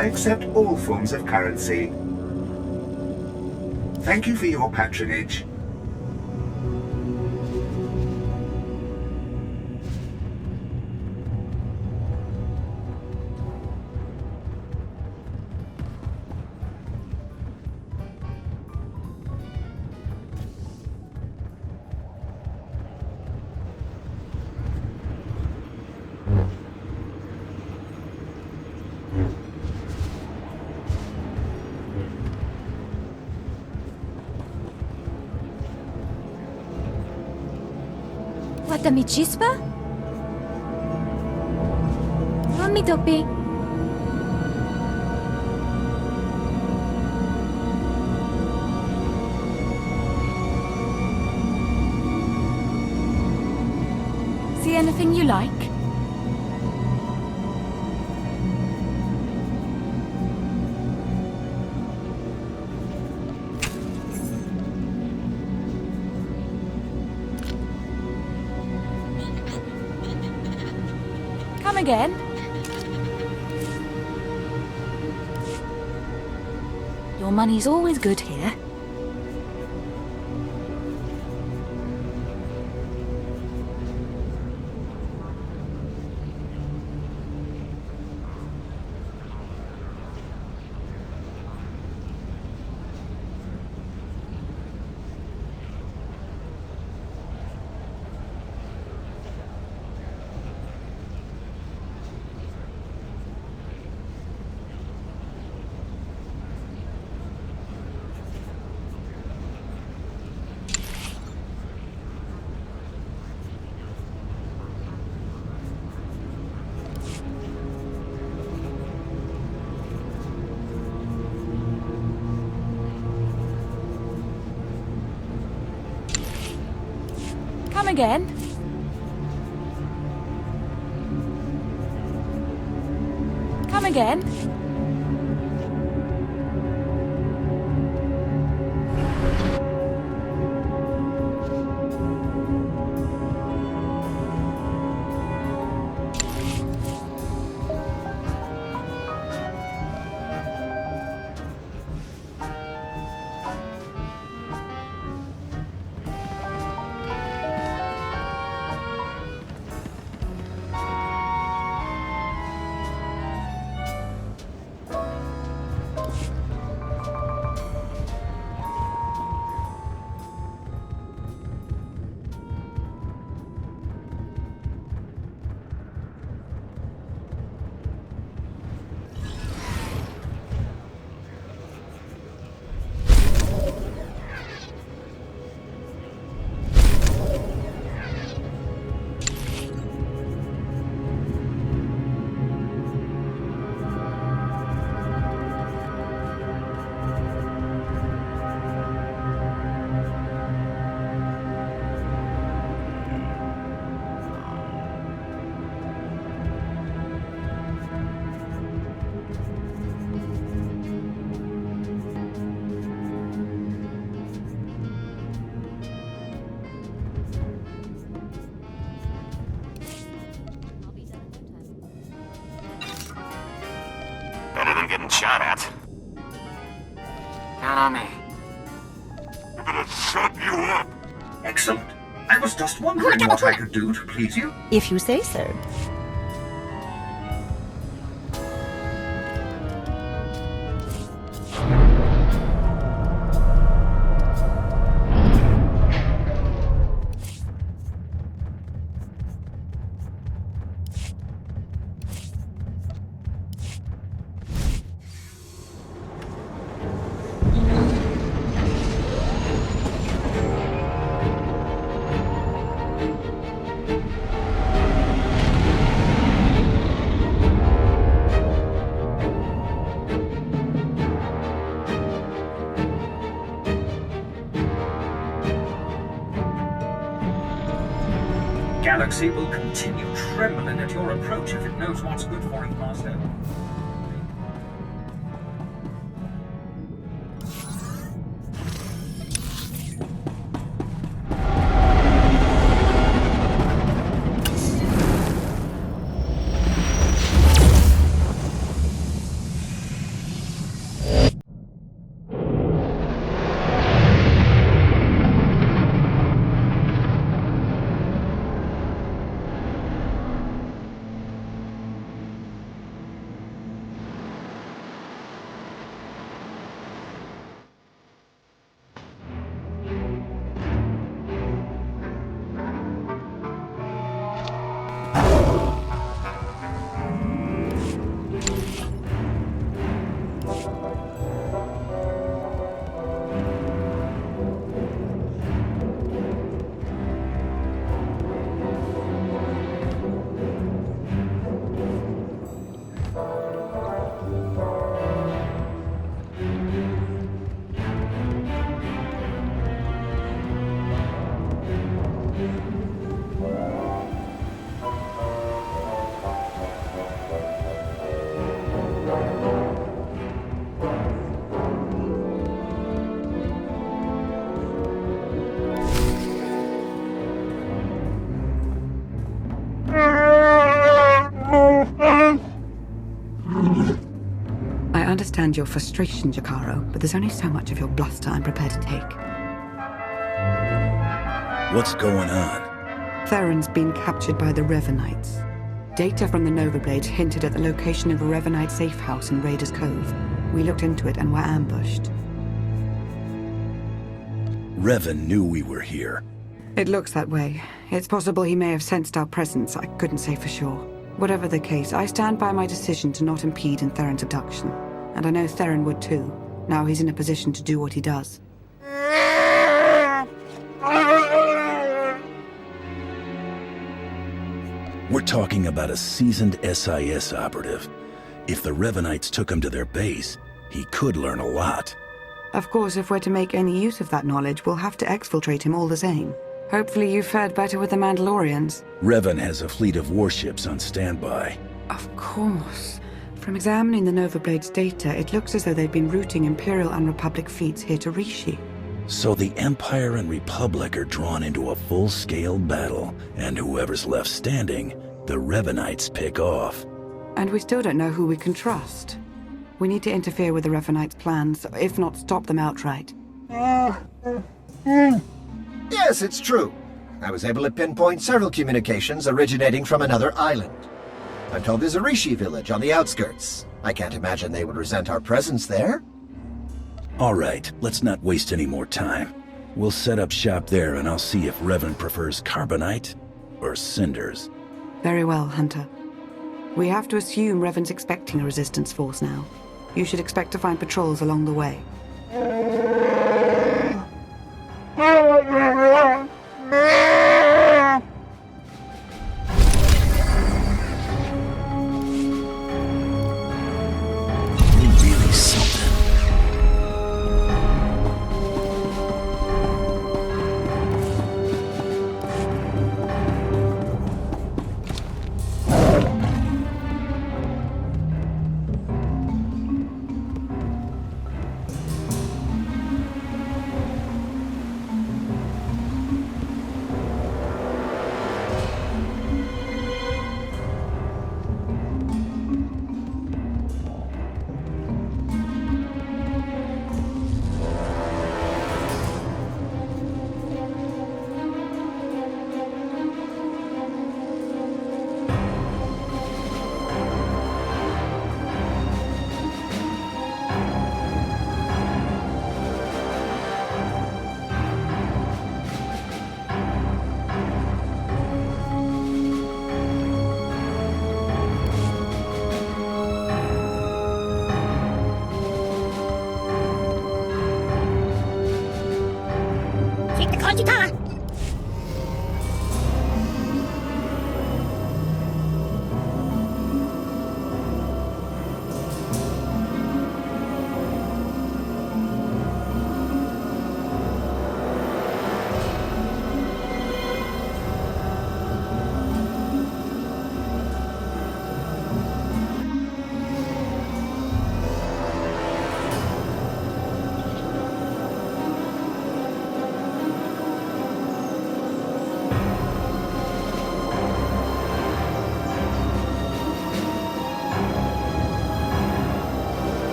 I accept all forms of currency. Thank you for your patronage. What mi chispa? Mami topi. See anything you like? Come again? Your money's always good here. Come again? Come again? Better than getting shot at. Count on me. I'm gonna shut you up! Excellent. I was just wondering what I could do to please you. If you say so. Galaxy will continue trembling at your approach if it knows what's good for it, Master. understand your frustration, Jakaro, but there's only so much of your bluster I'm prepared to take. What's going on? Theron's been captured by the Revenites. Data from the Nova Blades hinted at the location of a Revenite safe house in Raiders Cove. We looked into it and were ambushed. Revan knew we were here. It looks that way. It's possible he may have sensed our presence. I couldn't say for sure. Whatever the case, I stand by my decision to not impede in Theron's abduction. And I know Theron would too. Now he's in a position to do what he does. We're talking about a seasoned SIS operative. If the Revenites took him to their base, he could learn a lot. Of course, if we're to make any use of that knowledge, we'll have to exfiltrate him all the same. Hopefully you've fared better with the Mandalorians. Revan has a fleet of warships on standby. Of course. From examining the Nova Blades data, it looks as though they've been routing Imperial and Republic fleets here to Rishi. So the Empire and Republic are drawn into a full-scale battle, and whoever's left standing, the Revenites pick off. And we still don't know who we can trust. We need to interfere with the Revenites' plans, if not stop them outright. Yes, it's true. I was able to pinpoint several communications originating from another island. I'm told there's a Rishi village on the outskirts. I can't imagine they would resent our presence there. All right, let's not waste any more time. We'll set up shop there and I'll see if Revan prefers carbonite or cinders. Very well, Hunter. We have to assume Revan's expecting a resistance force now. You should expect to find patrols along the way. Really something.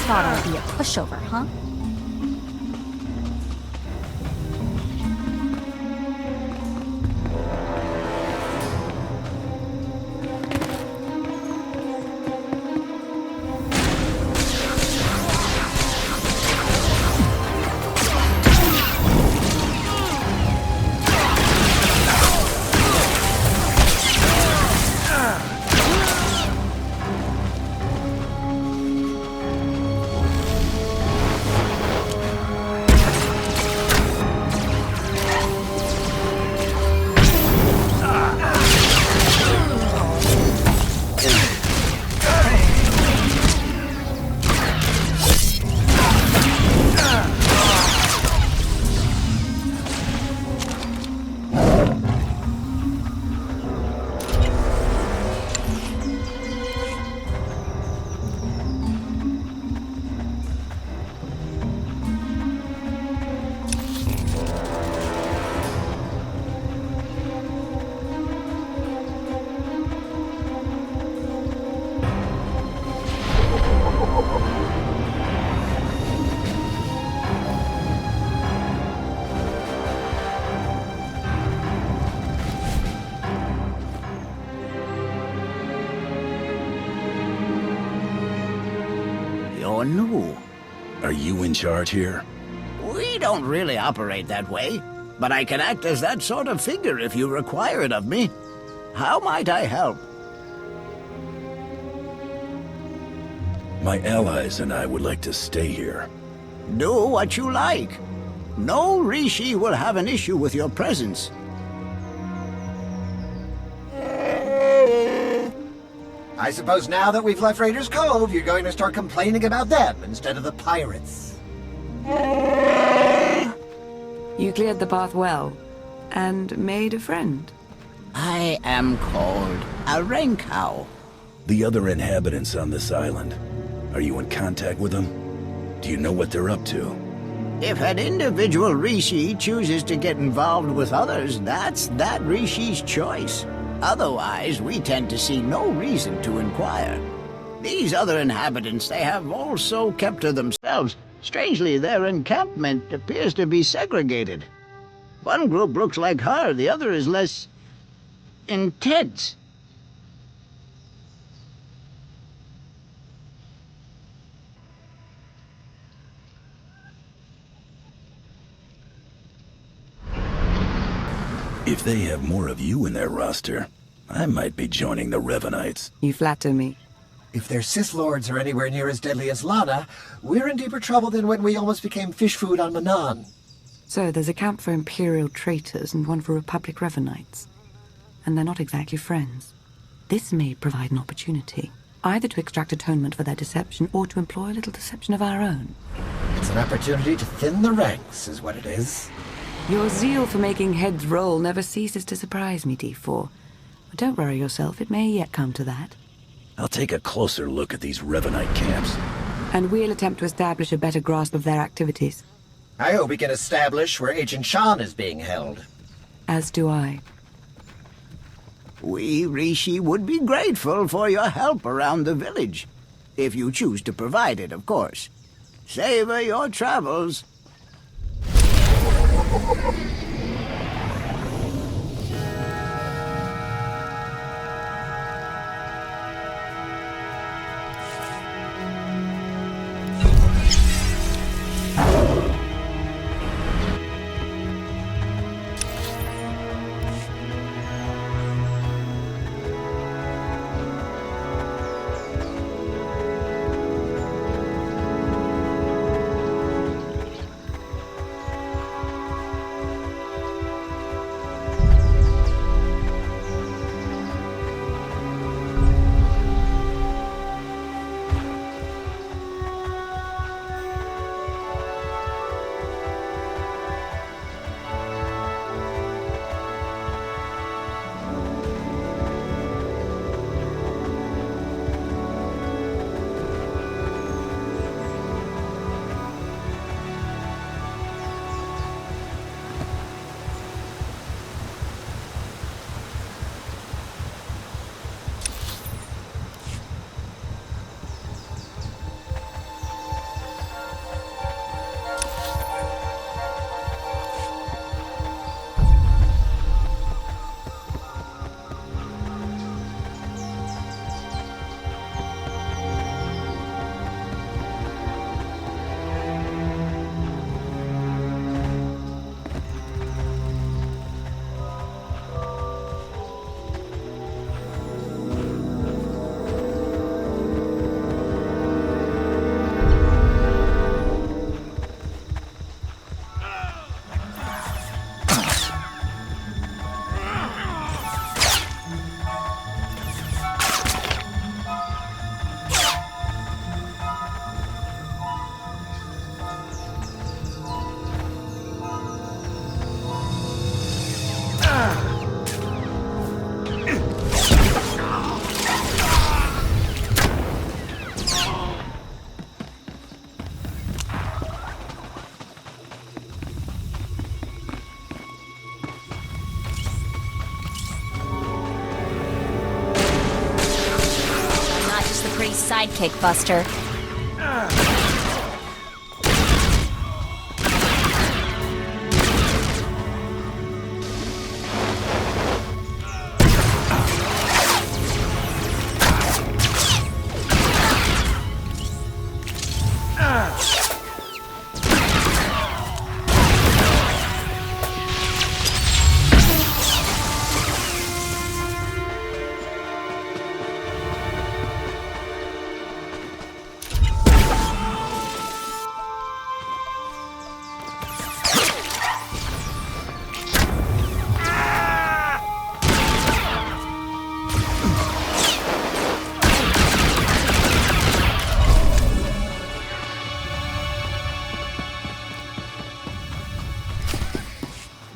Thought I'd be a pushover, huh? or new. Are you in charge here? We don't really operate that way, but I can act as that sort of figure if you require it of me. How might I help? My allies and I would like to stay here. Do what you like. No Rishi will have an issue with your presence. I suppose now that we've left Raiders Cove, you're going to start complaining about them instead of the pirates. You cleared the path well, and made a friend. I am called a Renkow. The other inhabitants on this island, are you in contact with them? Do you know what they're up to? If an individual Rishi chooses to get involved with others, that's that Rishi's choice. Otherwise, we tend to see no reason to inquire. These other inhabitants, they have also kept to themselves. Strangely, their encampment appears to be segregated. One group looks like her, the other is less intense. If they have more of you in their roster, I might be joining the Revenites. You flatter me. If their Sith Lords are anywhere near as deadly as Lana, we're in deeper trouble than when we almost became fish food on Manan. So there's a camp for Imperial traitors and one for Republic Revenites. And they're not exactly friends. This may provide an opportunity, either to extract atonement for their deception or to employ a little deception of our own. It's an opportunity to thin the ranks, is what it is. Your zeal for making heads roll never ceases to surprise me, D4. But don't worry yourself, it may yet come to that. I'll take a closer look at these Revenite camps. And we'll attempt to establish a better grasp of their activities. I hope we can establish where Agent Shan is being held. As do I. We, Rishi, would be grateful for your help around the village. If you choose to provide it, of course. Savor your travels. Sidekick, Buster.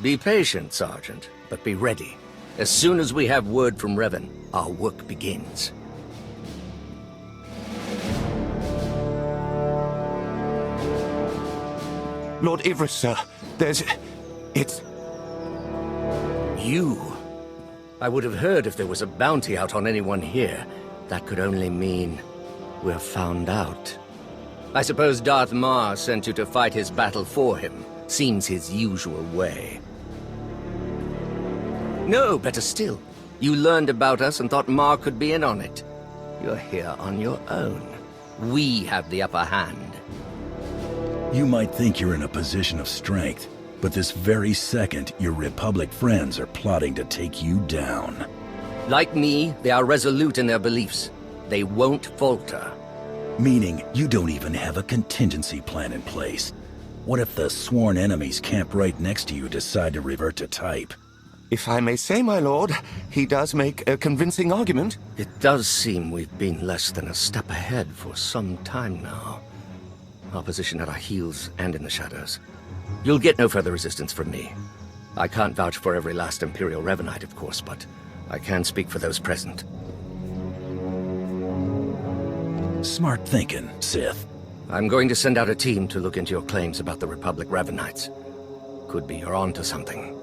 Be patient, Sergeant, but be ready. As soon as we have word from Revan, our work begins. Lord Ivris, sir. It's... You? I would have heard if there was a bounty out on anyone here. That could only mean we're found out. I suppose Darth Maul sent you to fight his battle for him. Seems his usual way. No, better still. You learned about us and thought Maul could be in on it. You're here on your own. We have the upper hand. You might think you're in a position of strength, but this very second, your Republic friends are plotting to take you down. Like me, they are resolute in their beliefs. They won't falter. Meaning, you don't even have a contingency plan in place. What if the sworn enemies camped right next to you decide to revert to type? If I may say, my lord, he does make a convincing argument. It does seem we've been less than a step ahead for some time now. Opposition at our heels and in the shadows. You'll get no further resistance from me. I can't vouch for every last Imperial Revanite, of course, but I can speak for those present. Smart thinking, Sith. I'm going to send out a team to look into your claims about the Republic Ravanites. Could be you're onto something.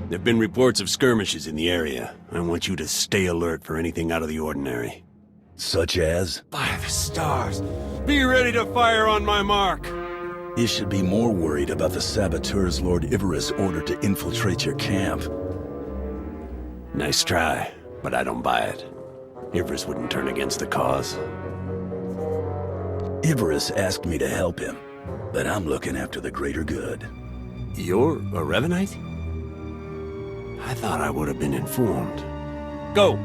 There've been reports of skirmishes in the area. I want you to stay alert for anything out of the ordinary. Such as? By the stars! Be ready to fire on my mark! You should be more worried about the saboteurs Lord Ivris ordered to infiltrate your camp. Nice try, but I don't buy it. Ivris wouldn't turn against the cause. Ivris asked me to help him, but I'm looking after the greater good. You're a Revanite? I thought I would have been informed. Go!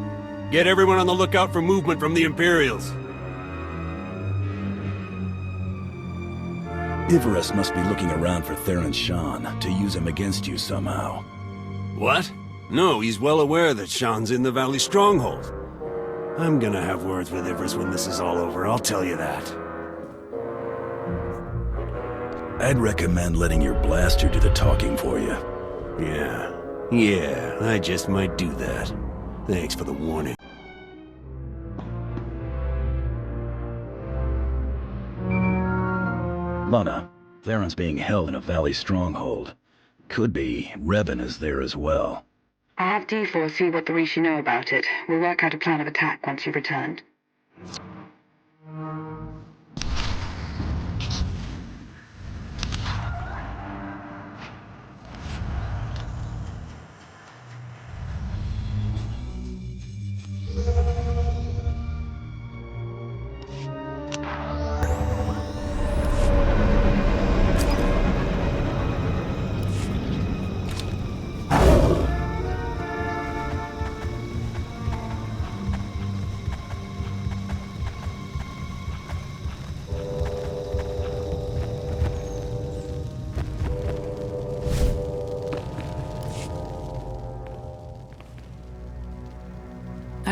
Get everyone on the lookout for movement from the Imperials. Ivris must be looking around for Theron Shan to use him against you somehow. What? No, he's well aware that Shan's in the Valley Stronghold. I'm gonna have words with Ivris when this is all over, I'll tell you that. I'd recommend letting your blaster do the talking for you. Yeah, I just might do that. Thanks for the warning. Lana, Theron's being held in a Valley Stronghold. Could be Revan is there as well. I'll have D4 see what the Rishi know about it. We'll work out a plan of attack once you've returned.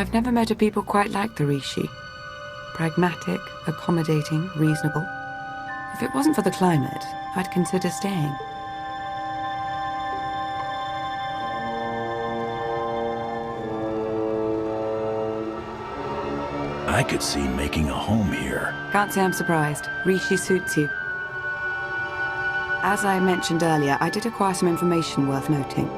I've never met a people quite like the Rishi. Pragmatic, accommodating, reasonable. If it wasn't for the climate, I'd consider staying. I could see making a home here. Can't say I'm surprised. Rishi suits you. As I mentioned earlier, I did acquire some information worth noting.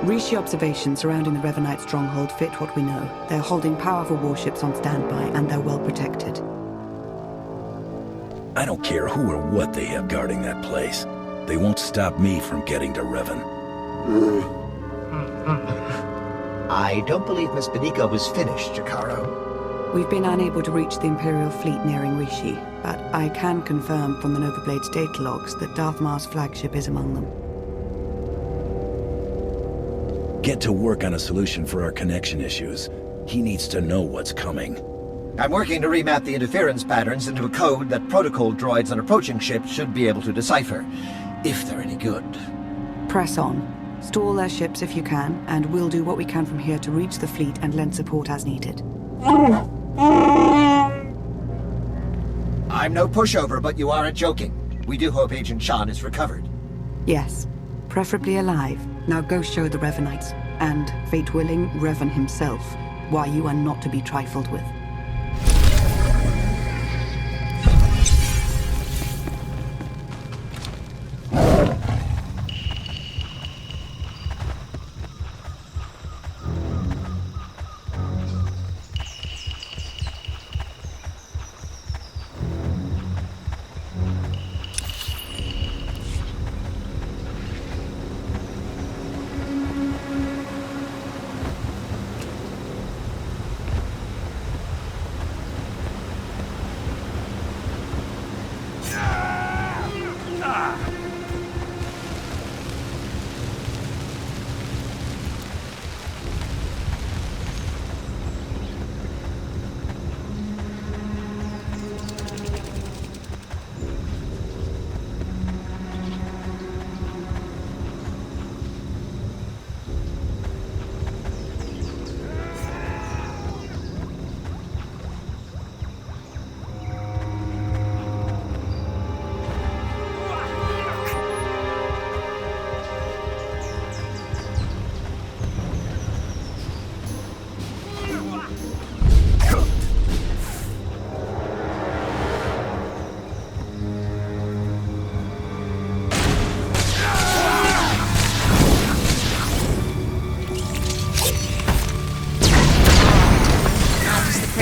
Rishi observations surrounding the Revanite stronghold fit what we know. They're holding powerful warships on standby, and they're well protected. I don't care who or what they have guarding that place. They won't stop me from getting to Revan. I don't believe Miss Beniko was finished, Jakaro. We've been unable to reach the Imperial fleet nearing Rishi, but I can confirm from the Novablade's data logs that Darth Mar's flagship is among them. Get to work on a solution for our connection issues. He needs to know what's coming. I'm working to remap the interference patterns into a code that protocol droids on approaching ships should be able to decipher, if they're any good. Press on. Stall their ships if you can, and we'll do what we can from here to reach the fleet and lend support as needed. I'm no pushover, but you aren't joking. We do hope Agent Shan is recovered. Yes, preferably alive. Now go show the Revanites, and, fate willing, Revan himself, why you are not to be trifled with.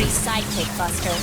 Sidekick Buster.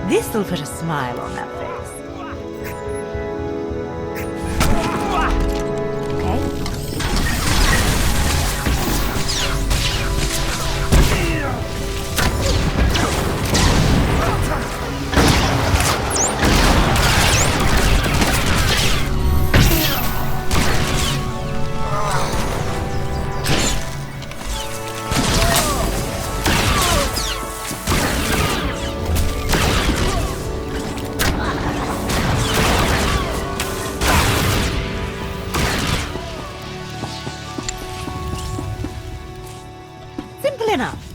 This'll put a smile on that face. Simple enough.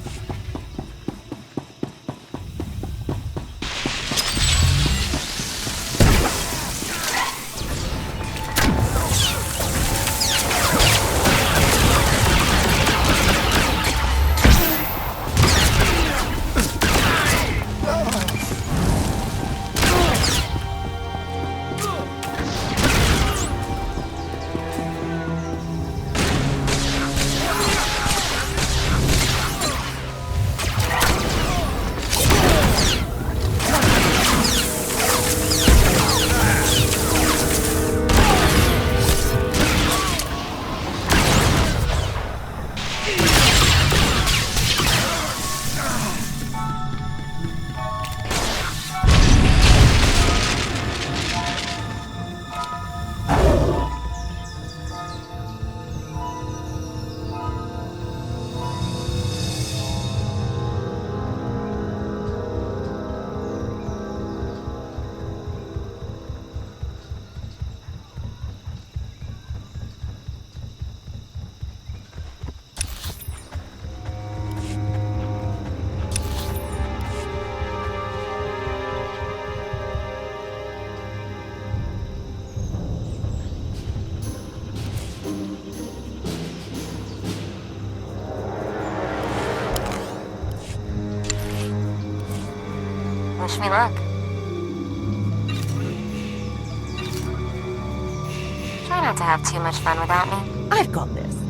Wish me luck. Try not to have too much fun without me. I've got this.